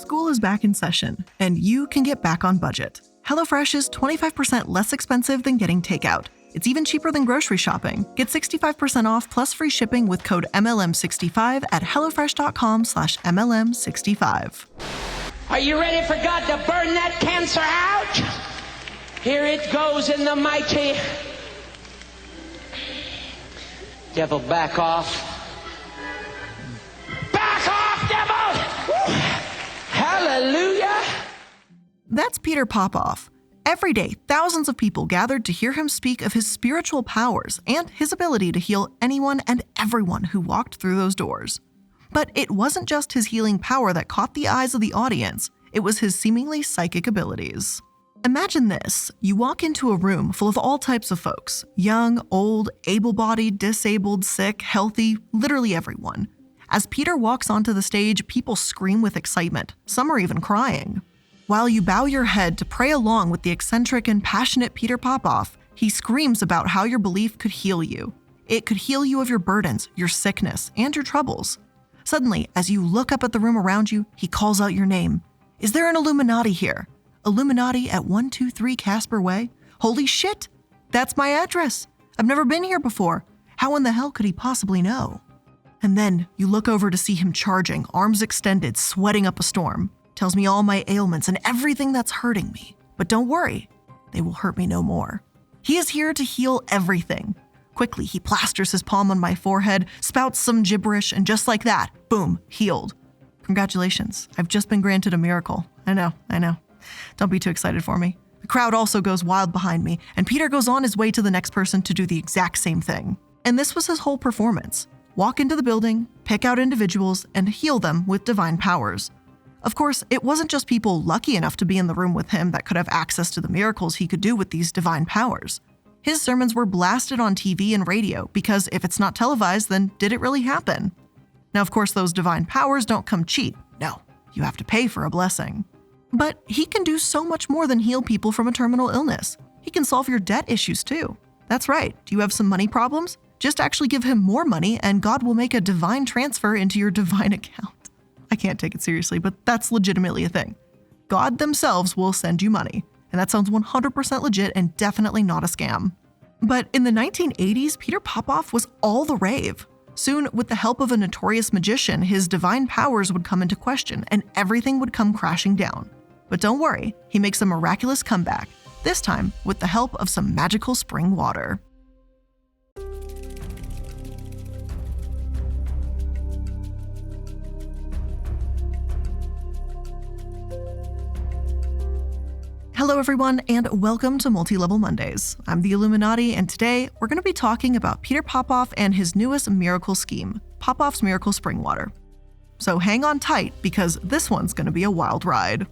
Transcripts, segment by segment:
School is back in session, and you can get back on budget. HelloFresh is 25% less expensive than getting takeout. It's even cheaper than grocery shopping. Get 65% off plus free shipping with code MLM65 at hellofresh.com/MLM65. Are you ready for God to burn that cancer out? Here it goes in the mighty. Devil, back off. Back off, devil! Woo. Hallelujah! That's Peter Popoff. Every day, thousands of people gathered to hear him speak of his spiritual powers and his ability to heal anyone and everyone who walked through those doors. But it wasn't just his healing power that caught the eyes of the audience, it was his seemingly psychic abilities. Imagine this. You walk into a room full of all types of folks, young, old, able-bodied, disabled, sick, healthy, literally everyone. As Peter walks onto the stage, people scream with excitement. Some are even crying. While you bow your head to pray along with the eccentric and passionate Peter Popoff, he screams about how your belief could heal you. It could heal you of your burdens, your sickness, and your troubles. Suddenly, as you look up at the room around you, he calls out your name. Is there an Illuminati here? Illuminaughtii at 123 Casper Way? Holy shit! That's my address! I've never been here before. How in the hell could he possibly know? And then you look over to see him charging, arms extended, sweating up a storm. Tells me all my ailments and everything that's hurting me. But don't worry, they will hurt me no more. He is here to heal everything. Quickly, he plasters his palm on my forehead, spouts some gibberish, and just like that, boom, healed. Congratulations, I've just been granted a miracle. I know. Don't be too excited for me. The crowd also goes wild behind me, and Peter goes on his way to the next person to do the exact same thing. And this was his whole performance. Walk into the building, pick out individuals, and heal them with divine powers. Of course, it wasn't just people lucky enough to be in the room with him that could have access to the miracles he could do with these divine powers. His sermons were blasted on TV and radio because if it's not televised, then did it really happen? Now, of course, those divine powers don't come cheap. No, you have to pay for a blessing. But he can do so much more than heal people from a terminal illness. He can solve your debt issues too. That's right. Do you have some money problems? Just actually give him more money and God will make a divine transfer into your divine account. I can't take it seriously, but that's legitimately a thing. God themselves will send you money, and that sounds 100% legit and definitely not a scam. But in the 1980s, Peter Popoff was all the rave. Soon, with the help of a notorious magician, his divine powers would come into question and everything would come crashing down. But don't worry, he makes a miraculous comeback, this time with the help of some magical spring water. Hello everyone, and welcome to Multi-Level Mondays. I'm the Illuminaughtii, and today we're going to be talking about Peter Popoff and his newest miracle scheme, Popoff's Miracle Spring Water. So hang on tight, because this one's going to be a wild ride.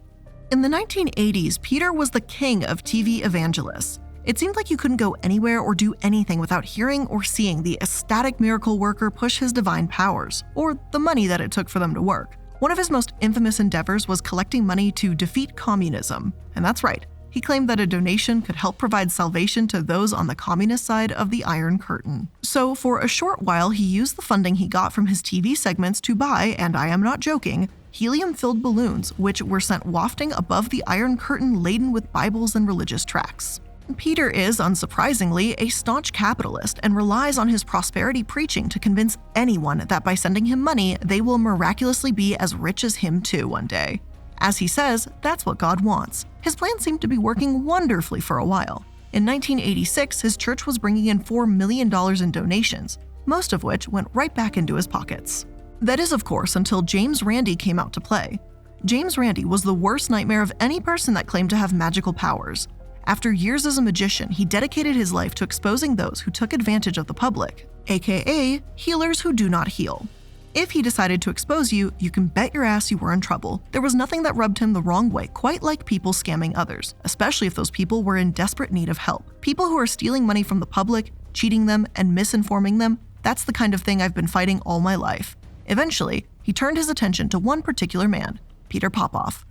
In the 1980s, Peter was the king of TV evangelists. It seemed like you couldn't go anywhere or do anything without hearing or seeing the ecstatic miracle worker push his divine powers, or the money that it took for them to work. One of his most infamous endeavors was collecting money to defeat communism. And that's right, he claimed that a donation could help provide salvation to those on the communist side of the Iron Curtain. So for a short while, he used the funding he got from his TV segments to buy, and I am not joking, helium-filled balloons, which were sent wafting above the Iron Curtain laden with Bibles and religious tracts. Peter is, unsurprisingly, a staunch capitalist and relies on his prosperity preaching to convince anyone that by sending him money, they will miraculously be as rich as him too one day. As he says, that's what God wants. His plan seemed to be working wonderfully for a while. In 1986, his church was bringing in $4 million in donations, most of which went right back into his pockets. That is, of course, until James Randi came out to play. James Randi was the worst nightmare of any person that claimed to have magical powers. After years as a magician, he dedicated his life to exposing those who took advantage of the public, aka healers who do not heal. If he decided to expose you, you can bet your ass you were in trouble. There was nothing that rubbed him the wrong way, quite like people scamming others, especially if those people were in desperate need of help. People who are stealing money from the public, cheating them, and misinforming them, that's the kind of thing I've been fighting all my life. Eventually, he turned his attention to one particular man, Peter Popoff.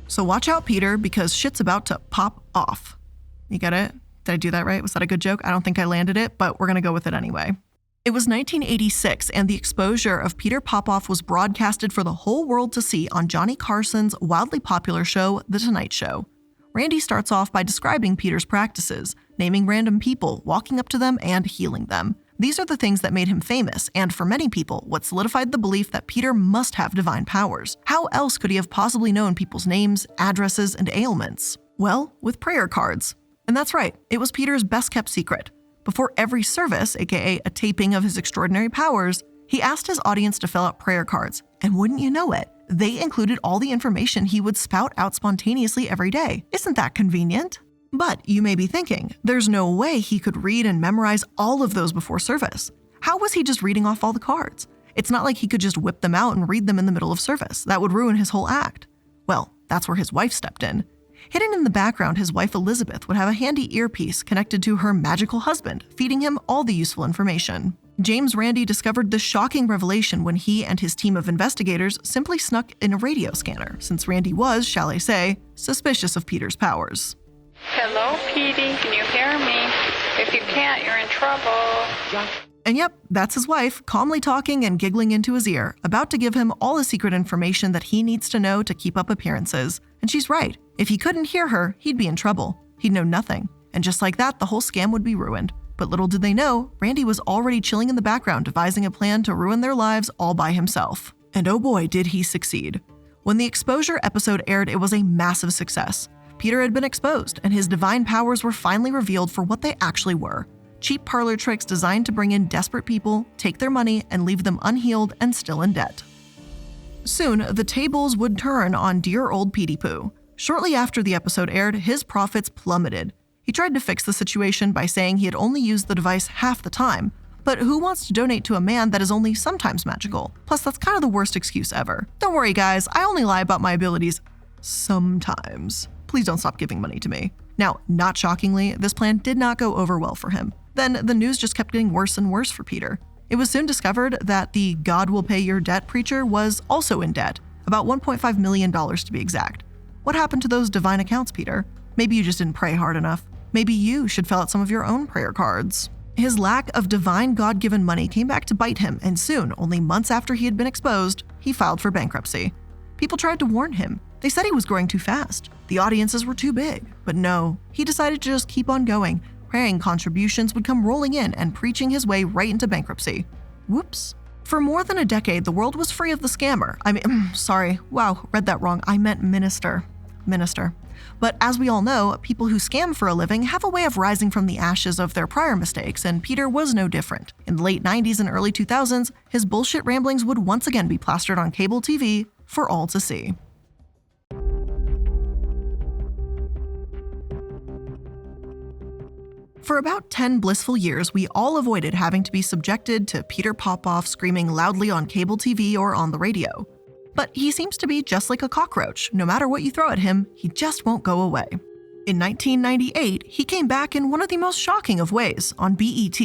So watch out, Peter, because shit's about to pop off. You get it? Did I do that right? Was that a good joke? I don't think I landed it, but we're gonna go with it anyway. It was 1986, and the exposure of Peter Popoff was broadcasted for the whole world to see on Johnny Carson's wildly popular show, The Tonight Show. Randy starts off by describing Peter's practices, naming random people, walking up to them, and healing them. These are the things that made him famous, and for many people, what solidified the belief that Peter must have divine powers. How else could he have possibly known people's names, addresses, and ailments? Well, with prayer cards. And that's right, it was Peter's best-kept secret. Before every service, aka a taping of his extraordinary powers, he asked his audience to fill out prayer cards, and wouldn't you know it, they included all the information he would spout out spontaneously every day. Isn't that convenient? But you may be thinking, there's no way he could read and memorize all of those before service. How was he just reading off all the cards? It's not like he could just whip them out and read them in the middle of service. That would ruin his whole act. Well, that's where his wife stepped in. Hidden in the background, his wife Elizabeth would have a handy earpiece connected to her magical husband, feeding him all the useful information. James Randi discovered this shocking revelation when he and his team of investigators simply snuck in a radio scanner, since Randi was, shall I say, suspicious of Peter's powers. Hello, Petey. Can you hear me? If you can't, you're in trouble. And yep, that's his wife, calmly talking and giggling into his ear, about to give him all the secret information that he needs to know to keep up appearances. And she's right. If he couldn't hear her, he'd be in trouble. He'd know nothing. And just like that, the whole scam would be ruined. But little did they know, Randi was already chilling in the background devising a plan to ruin their lives all by himself. And oh boy, did he succeed. When the exposure episode aired, it was a massive success. Peter had been exposed, and his divine powers were finally revealed for what they actually were. Cheap parlor tricks designed to bring in desperate people, take their money, and leave them unhealed and still in debt. Soon, the tables would turn on dear old Petey Poo. Shortly after the episode aired, his profits plummeted. He tried to fix the situation by saying he had only used the device half the time, but who wants to donate to a man that is only sometimes magical? Plus, that's kind of the worst excuse ever. Don't worry, guys, I only lie about my abilities sometimes. Please don't stop giving money to me. Now, not shockingly, this plan did not go over well for him. Then the news just kept getting worse and worse for Peter. It was soon discovered that the God will pay your debt preacher was also in debt, about $1.5 million to be exact. What happened to those divine accounts, Peter? Maybe you just didn't pray hard enough. Maybe you should fill out some of your own prayer cards. His lack of divine God-given money came back to bite him, and soon, only months after he had been exposed, he filed for bankruptcy. People tried to warn him. They said he was growing too fast. The audiences were too big. But no, he decided to just keep on going, praying contributions would come rolling in and preaching his way right into bankruptcy. Whoops. For more than a decade, the world was free of the scammer. Read that wrong. I meant minister. But as we all know, people who scam for a living have a way of rising from the ashes of their prior mistakes, and Peter was no different. In the late 90s and early 2000s, his bullshit ramblings would once again be plastered on cable TV for all to see. For about 10 blissful years, we all avoided having to be subjected to Peter Popoff screaming loudly on cable TV or on the radio. But he seems to be just like a cockroach. No matter what you throw at him, he just won't go away. In 1998, he came back in one of the most shocking of ways, on BET.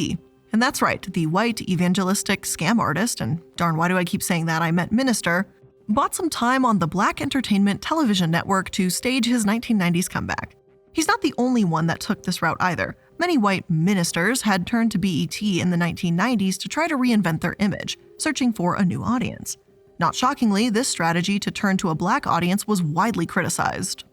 And that's right, the white evangelistic scam artist, and darn, why do I keep saying that, I meant minister, bought some time on the Black Entertainment television network to stage his 1990s comeback. He's not the only one that took this route either. Many white ministers had turned to BET in the 1990s to try to reinvent their image, searching for a new audience. Not shockingly, this strategy to turn to a black audience was widely criticized.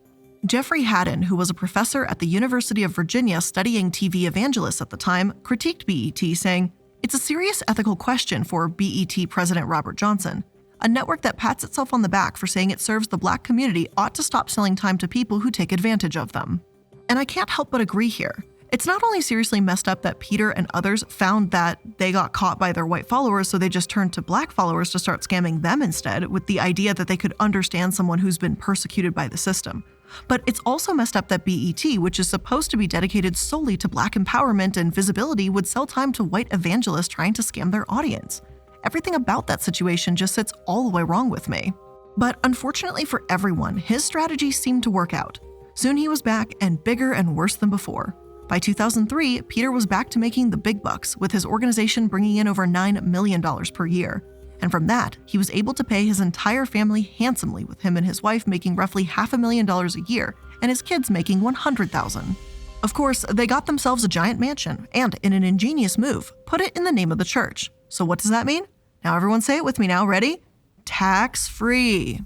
Jeffrey Haddon, who was a professor at the University of Virginia studying TV evangelists at the time, critiqued BET, saying, "It's a serious ethical question for BET President Robert Johnson. A network that pats itself on the back for saying it serves the black community ought to stop selling time to people who take advantage of them." And I can't help but agree here. It's not only seriously messed up that Peter and others found that they got caught by their white followers, so they just turned to black followers to start scamming them instead, with the idea that they could understand someone who's been persecuted by the system. But it's also messed up that BET, which is supposed to be dedicated solely to black empowerment and visibility, would sell time to white evangelists trying to scam their audience. Everything about that situation just sits all the way wrong with me. But unfortunately for everyone, his strategy seemed to work out. Soon he was back, and bigger and worse than before. By 2003, Peter was back to making the big bucks, with his organization bringing in over $9 million per year. And from that, he was able to pay his entire family handsomely, with him and his wife making roughly $500,000 a year, and his kids making $100,000. Of course, they got themselves a giant mansion and, in an ingenious move, put it in the name of the church. So what does that mean? Now everyone say it with me now, ready? Tax-free.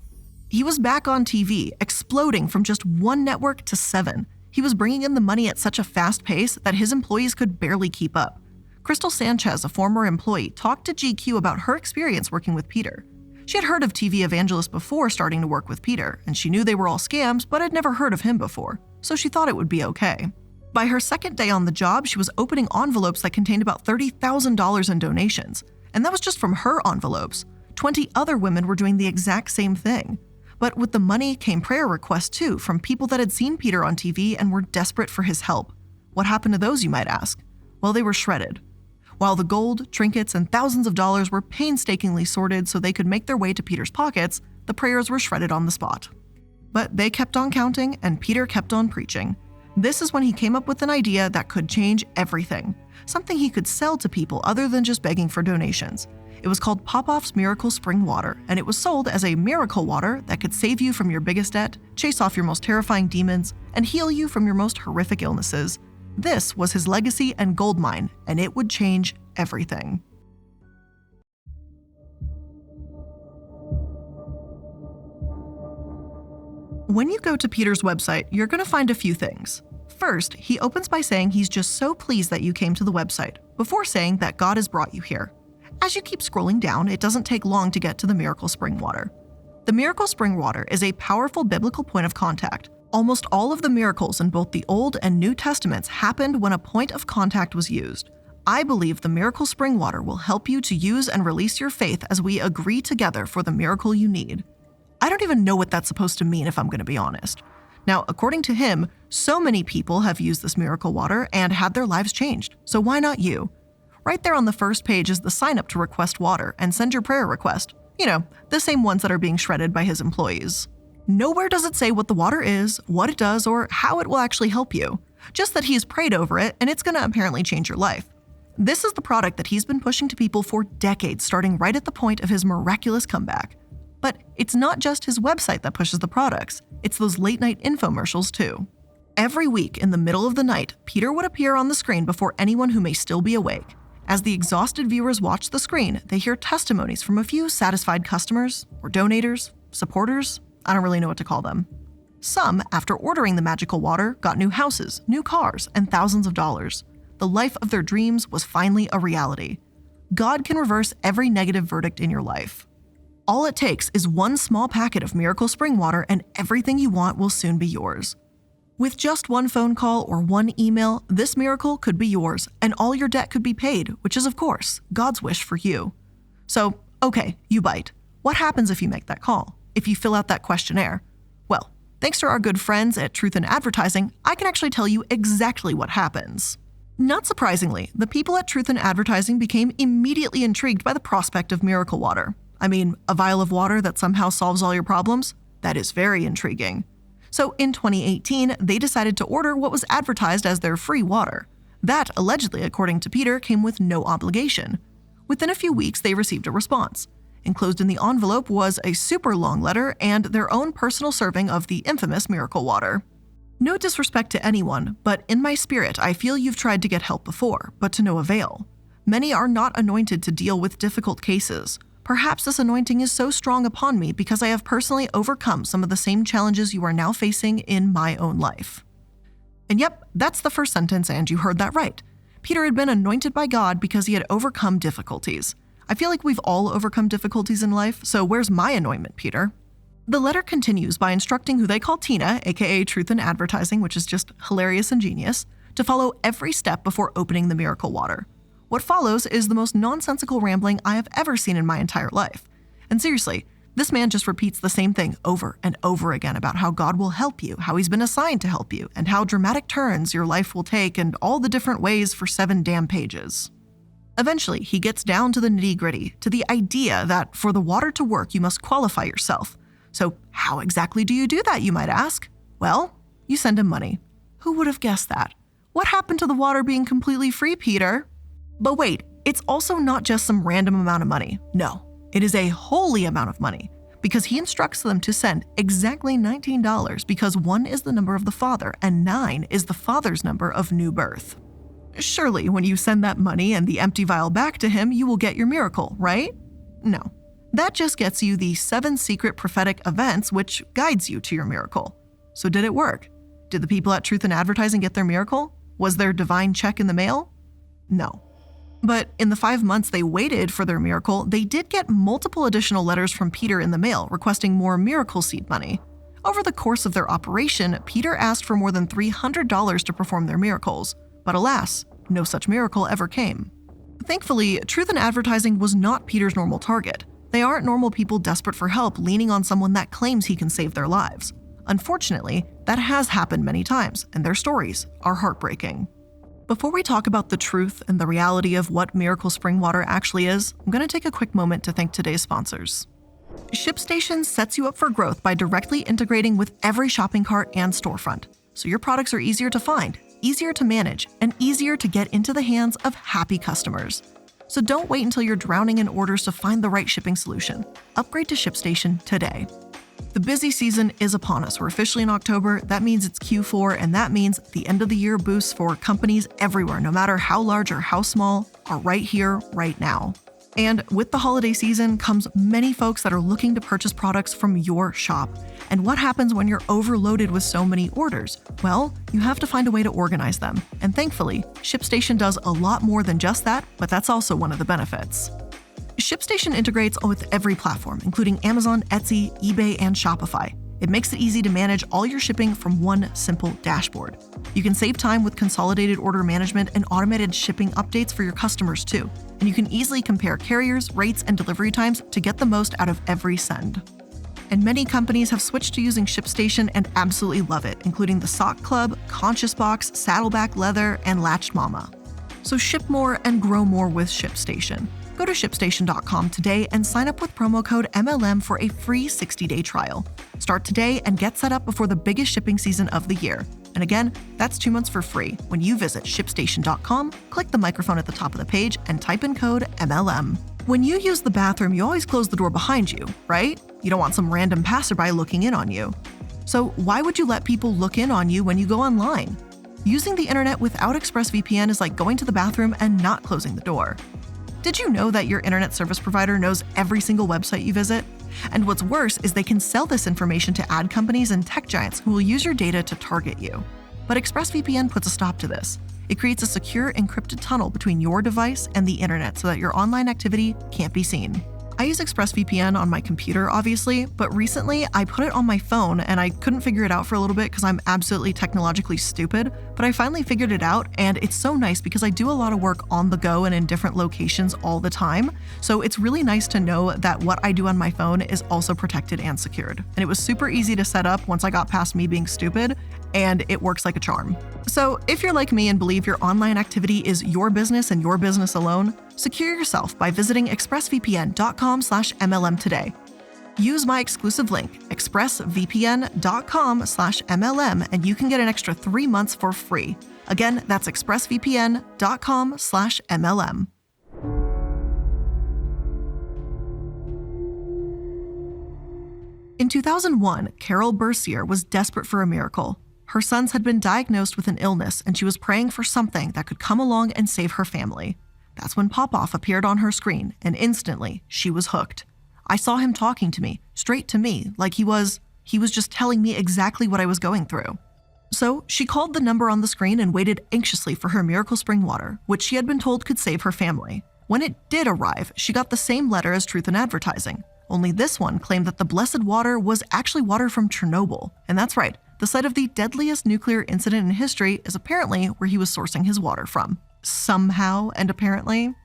He was back on TV, exploding from just one network to 7. He was bringing in the money at such a fast pace that his employees could barely keep up. Crystal Sanchez, a former employee, talked to GQ about her experience working with Peter. She had heard of TV evangelists before starting to work with Peter, and she knew they were all scams, but had never heard of him before, so she thought it would be okay. By her second day on the job, she was opening envelopes that contained about $30,000 in donations, and that was just from her envelopes. 20 other women were doing the exact same thing. But with the money came prayer requests too, from people that had seen Peter on TV and were desperate for his help. What happened to those, you might ask? Well, they were shredded. While the gold, trinkets, and thousands of dollars were painstakingly sorted so they could make their way to Peter's pockets, the prayers were shredded on the spot. But they kept on counting, and Peter kept on preaching. This is when he came up with an idea that could change everything, something he could sell to people other than just begging for donations. It was called Popoff's Miracle Spring Water, and it was sold as a miracle water that could save you from your biggest debt, chase off your most terrifying demons, and heal you from your most horrific illnesses. This was his legacy and goldmine, and it would change everything. When you go to Peter's website, you're going to find a few things. First, he opens by saying he's just so pleased that you came to the website, before saying that God has brought you here. As you keep scrolling down, it doesn't take long to get to the Miracle Spring Water. The Miracle Spring Water is a powerful biblical point of contact. Almost all of the miracles in both the Old and New Testaments happened when a point of contact was used. I believe the Miracle Spring Water will help you to use and release your faith as we agree together for the miracle you need. I don't even know what that's supposed to mean, if I'm going to be honest. Now, according to him, so many people have used this miracle water and had their lives changed, so why not you? Right there on the first page is the sign up to request water and send your prayer request. You know, the same ones that are being shredded by his employees. Nowhere does it say what the water is, what it does, or how it will actually help you. Just that he's prayed over it and it's going to apparently change your life. This is the product that he's been pushing to people for decades, starting right at the point of his miraculous comeback. But it's not just his website that pushes the products, it's those late-night infomercials too. Every week in the middle of the night, Peter would appear on the screen before anyone who may still be awake. As the exhausted viewers watch the screen, they hear testimonies from a few satisfied customers, or donators, supporters, I don't really know what to call them. Some, after ordering the magical water, got new houses, new cars, and thousands of dollars. The life of their dreams was finally a reality. God can reverse every negative verdict in your life. All it takes is one small packet of Miracle Spring Water and everything you want will soon be yours. With just one phone call or one email, this miracle could be yours and all your debt could be paid, which is, of course, God's wish for you. So, okay, you bite. What happens if you make that call? If you fill out that questionnaire? Well, thanks to our good friends at Truth in Advertising, I can actually tell you exactly what happens. Not surprisingly, the people at Truth in Advertising became immediately intrigued by the prospect of miracle water. I mean, a vial of water that somehow solves all your problems? That is very intriguing. So in 2018, they decided to order what was advertised as their free water. That, allegedly, according to Peter, came with no obligation. Within a few weeks, they received a response. Enclosed in the envelope was a super long letter and their own personal serving of the infamous miracle water. No disrespect to anyone, but in my spirit, I feel you've tried to get help before, but to no avail. Many are not anointed to deal with difficult cases. Perhaps this anointing is so strong upon me because I have personally overcome some of the same challenges you are now facing in my own life. And yep, that's the first sentence, and you heard that right. Peter had been anointed by God because he had overcome difficulties. I feel like we've all overcome difficulties in life, so where's my anointment, Peter? The letter continues by instructing who they call Tina, aka Truth in Advertising, which is just hilarious and genius, to follow every step before opening the miracle water. What follows is the most nonsensical rambling I have ever seen in my entire life. And seriously, this man just repeats the same thing over and over again about how God will help you, how he's been assigned to help you, and how dramatic turns your life will take, and all the different ways for 7 damn pages. Eventually, he gets down to the nitty-gritty, to the idea that for the water to work, you must qualify yourself. So how exactly do you do that, you might ask? Well, you send him money. Who would have guessed that? What happened to the water being completely free, Peter? But wait, it's also not just some random amount of money. No, it is a holy amount of money. because he instructs them to send exactly $19 because 1 is the number of the father and 9 is the father's number of new birth. Surely, when you send that money and the empty vial back to him, you will get your miracle, right? No. That just gets you the 7 secret prophetic events which guides you to your miracle. So did it work? Did the people at Truth in Advertising get their miracle? Was there divine check in the mail? No. But in the 5 months they waited for their miracle, they did get multiple additional letters from Peter in the mail requesting more miracle seed money. Over the course of their operation, Peter asked for more than $300 to perform their miracles. But alas, no such miracle ever came. Thankfully, Truth in Advertising was not Peter's normal target. They aren't normal people desperate for help leaning on someone that claims he can save their lives. Unfortunately, that has happened many times, and their stories are heartbreaking. Before we talk about the truth and the reality of what miracle spring water actually is, I'm going to take a quick moment to thank today's sponsors. ShipStation sets you up for growth by directly integrating with every shopping cart and storefront, so your products are easier to find, easier to manage, and easier to get into the hands of happy customers. So don't wait until you're drowning in orders to find the right shipping solution. Upgrade to ShipStation today. The busy season is upon us. We're officially in October. That means it's Q4, and that means the end of the year boosts for companies everywhere, no matter how large or how small, are right here, right now. And with the holiday season comes many folks that are looking to purchase products from your shop. And what happens when you're overloaded with so many orders? Well, you have to find a way to organize them. And thankfully, ShipStation does a lot more than just that, but that's also one of the benefits. ShipStation integrates with every platform, including Amazon, Etsy, eBay, and Shopify. It makes it easy to manage all your shipping from one simple dashboard. You can save time with consolidated order management and automated shipping updates for your customers too. And you can easily compare carriers, rates, and delivery times to get the most out of every send. And many companies have switched to using ShipStation and absolutely love it, including the Sock Club, Conscious Box, Saddleback Leather, and Latched Mama. So ship more and grow more with ShipStation. Go to ShipStation.com today and sign up with promo code MLM for a free 60-day trial. Start today and get set up before the biggest shipping season of the year. And again, that's 2 months for free when you visit ShipStation.com, click the microphone at the top of the page, and type in code MLM. When you use the bathroom, you always close the door behind you, right? You don't want some random passerby looking in on you. So why would you let people look in on you when you go online? Using the internet without ExpressVPN is like going to the bathroom and not closing the door. Did you know that your internet service provider knows every single website you visit? And what's worse is they can sell this information to ad companies and tech giants who will use your data to target you. But ExpressVPN puts a stop to this. It creates a secure encrypted tunnel between your device and the internet so that your online activity can't be seen. I use ExpressVPN on my computer, obviously, but recently I put it on my phone and I couldn't figure it out for a little bit because I'm absolutely technologically stupid, but I finally figured it out, and it's so nice because I do a lot of work on the go and in different locations all the time, so it's really nice to know that what I do on my phone is also protected and secured. And it was super easy to set up once I got past me being stupid, and it works like a charm. So if you're like me and believe your online activity is your business and your business alone, secure yourself by visiting expressvpn.com/MLM today. Use my exclusive link, expressvpn.com/MLM, and you can get an extra 3 months for free. Again, that's expressvpn.com/MLM. In 2001, Carol Bercier was desperate for a miracle. Her sons had been diagnosed with an illness, and she was praying for something that could come along and save her family. That's when Popoff appeared on her screen, and instantly, she was hooked. I saw him talking to me, straight to me, like he was just telling me exactly what I was going through. So she called the number on the screen and waited anxiously for her miracle spring water, which she had been told could save her family. When it did arrive, she got the same letter as Truth in Advertising, only this one claimed that the blessed water was actually water from Chernobyl. And that's right, the site of the deadliest nuclear incident in history is apparently where he was sourcing his water from. Somehow and apparently.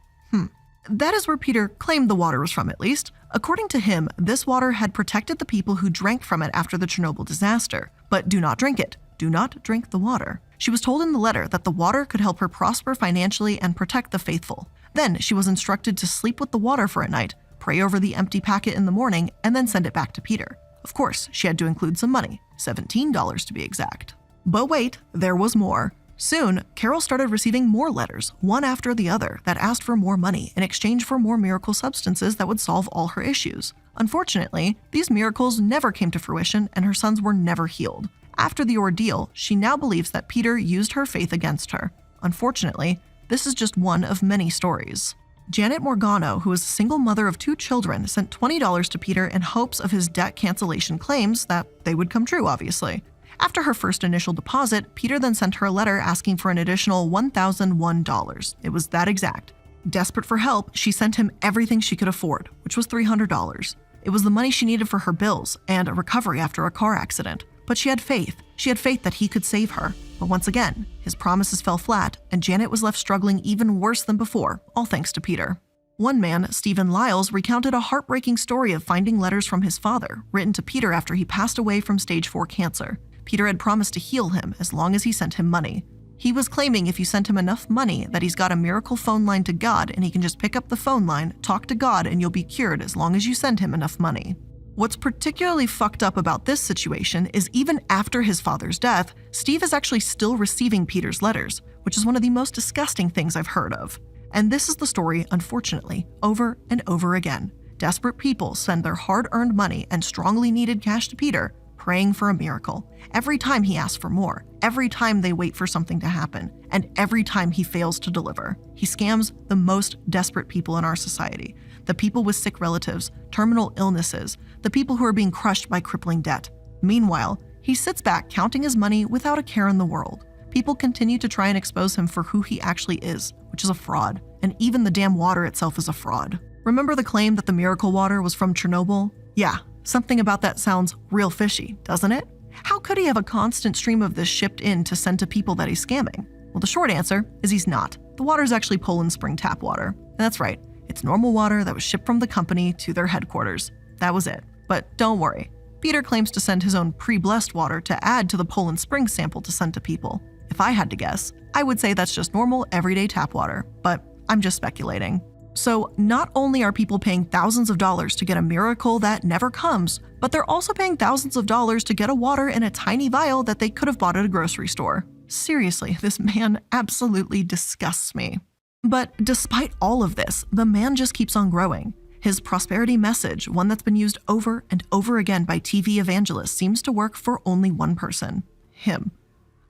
That is where Peter claimed the water was from, at least. According to him, this water had protected the people who drank from it after the Chernobyl disaster. But do not drink it. Do not drink the water. She was told in the letter that the water could help her prosper financially and protect the faithful. Then she was instructed to sleep with the water for a night, pray over the empty packet in the morning, and then send it back to Peter. Of course, she had to include some money, $17 to be exact. But wait, there was more. Soon, Carol started receiving more letters, one after the other, that asked for more money in exchange for more miracle substances that would solve all her issues. Unfortunately, these miracles never came to fruition and her sons were never healed. After the ordeal, she now believes that Peter used her faith against her. Unfortunately, this is just one of many stories. Janet Morgano, who is a single mother of 2 children, sent $20 to Peter in hopes of his debt cancellation claims that they would come true, obviously. After her first initial deposit, Peter then sent her a letter asking for an additional $1,001. It was that exact. Desperate for help, she sent him everything she could afford, which was $300. It was the money she needed for her bills and a recovery after a car accident. But she had faith. She had faith that he could save her. But once again, his promises fell flat, and Janet was left struggling even worse than before, all thanks to Peter. One man, Stephen Lyles, recounted a heartbreaking story of finding letters from his father, written to Peter after he passed away from stage 4 cancer. Peter had promised to heal him as long as he sent him money. He was claiming if you sent him enough money that he's got a miracle phone line to God and he can just pick up the phone line, talk to God, and you'll be cured as long as you send him enough money. What's particularly fucked up about this situation is even after his father's death, Steve is actually still receiving Peter's letters, which is one of the most disgusting things I've heard of. And this is the story, unfortunately, over and over again. Desperate people send their hard-earned money and strongly needed cash to Peter, praying for a miracle. Every time he asks for more, every time they wait for something to happen, and every time he fails to deliver. He scams the most desperate people in our society. The people with sick relatives, terminal illnesses, the people who are being crushed by crippling debt. Meanwhile, he sits back counting his money without a care in the world. People continue to try and expose him for who he actually is, which is a fraud. And even the damn water itself is a fraud. Remember the claim that the miracle water was from Chernobyl? Yeah, something about that sounds real fishy, doesn't it? How could he have a constant stream of this shipped in to send to people that he's scamming? Well, the short answer is he's not. The water is actually Poland Spring tap water. And that's right, it's normal water that was shipped from the company to their headquarters. That was it. But don't worry, Peter claims to send his own pre-blessed water to add to the Poland Spring sample to send to people. If I had to guess, I would say that's just normal, everyday tap water, but I'm just speculating. So not only are people paying thousands of dollars to get a miracle that never comes, but they're also paying thousands of dollars to get a water in a tiny vial that they could have bought at a grocery store. Seriously, this man absolutely disgusts me. But despite all of this, the man just keeps on growing. His prosperity message, one that's been used over and over again by TV evangelists, seems to work for only one person: him.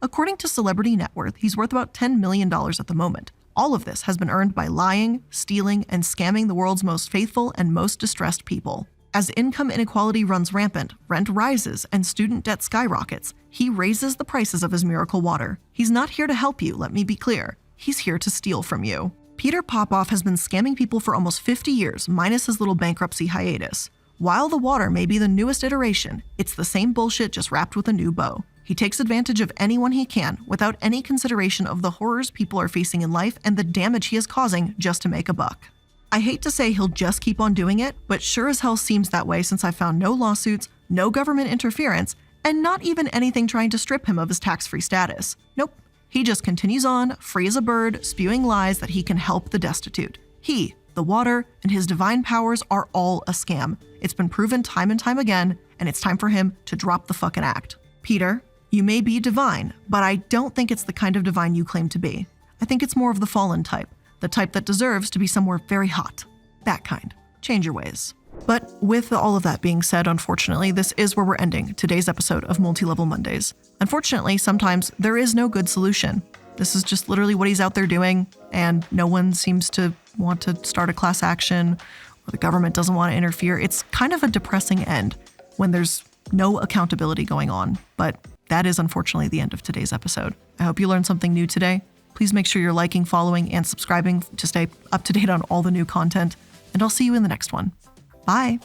According to Celebrity Net Worth, he's worth about $10 million at the moment. All of this has been earned by lying, stealing, and scamming the world's most faithful and most distressed people. As income inequality runs rampant, rent rises, and student debt skyrockets, he raises the prices of his miracle water. He's not here to help you, let me be clear. He's here to steal from you. Peter Popoff has been scamming people for almost 50 years, minus his little bankruptcy hiatus. While the water may be the newest iteration, it's the same bullshit just wrapped with a new bow. He takes advantage of anyone he can without any consideration of the horrors people are facing in life and the damage he is causing just to make a buck. I hate to say he'll just keep on doing it, but sure as hell seems that way since I found no lawsuits, no government interference, and not even anything trying to strip him of his tax-free status. Nope. He just continues on, free as a bird, spewing lies that he can help the destitute. He, the water, and his divine powers are all a scam. It's been proven time and time again, and it's time for him to drop the fucking act. Peter, you may be divine, but I don't think it's the kind of divine you claim to be. I think it's more of the fallen type, the type that deserves to be somewhere very hot. That kind. Change your ways. But with all of that being said, unfortunately, this is where we're ending today's episode of Multi-Level Mondays. Unfortunately, sometimes there is no good solution. This is just literally what he's out there doing, and no one seems to want to start a class action, or the government doesn't want to interfere. It's kind of a depressing end when there's no accountability going on, but that is unfortunately the end of today's episode. I hope you learned something new today. Please make sure you're liking, following, and subscribing to stay up to date on all the new content, and I'll see you in the next one. Bye.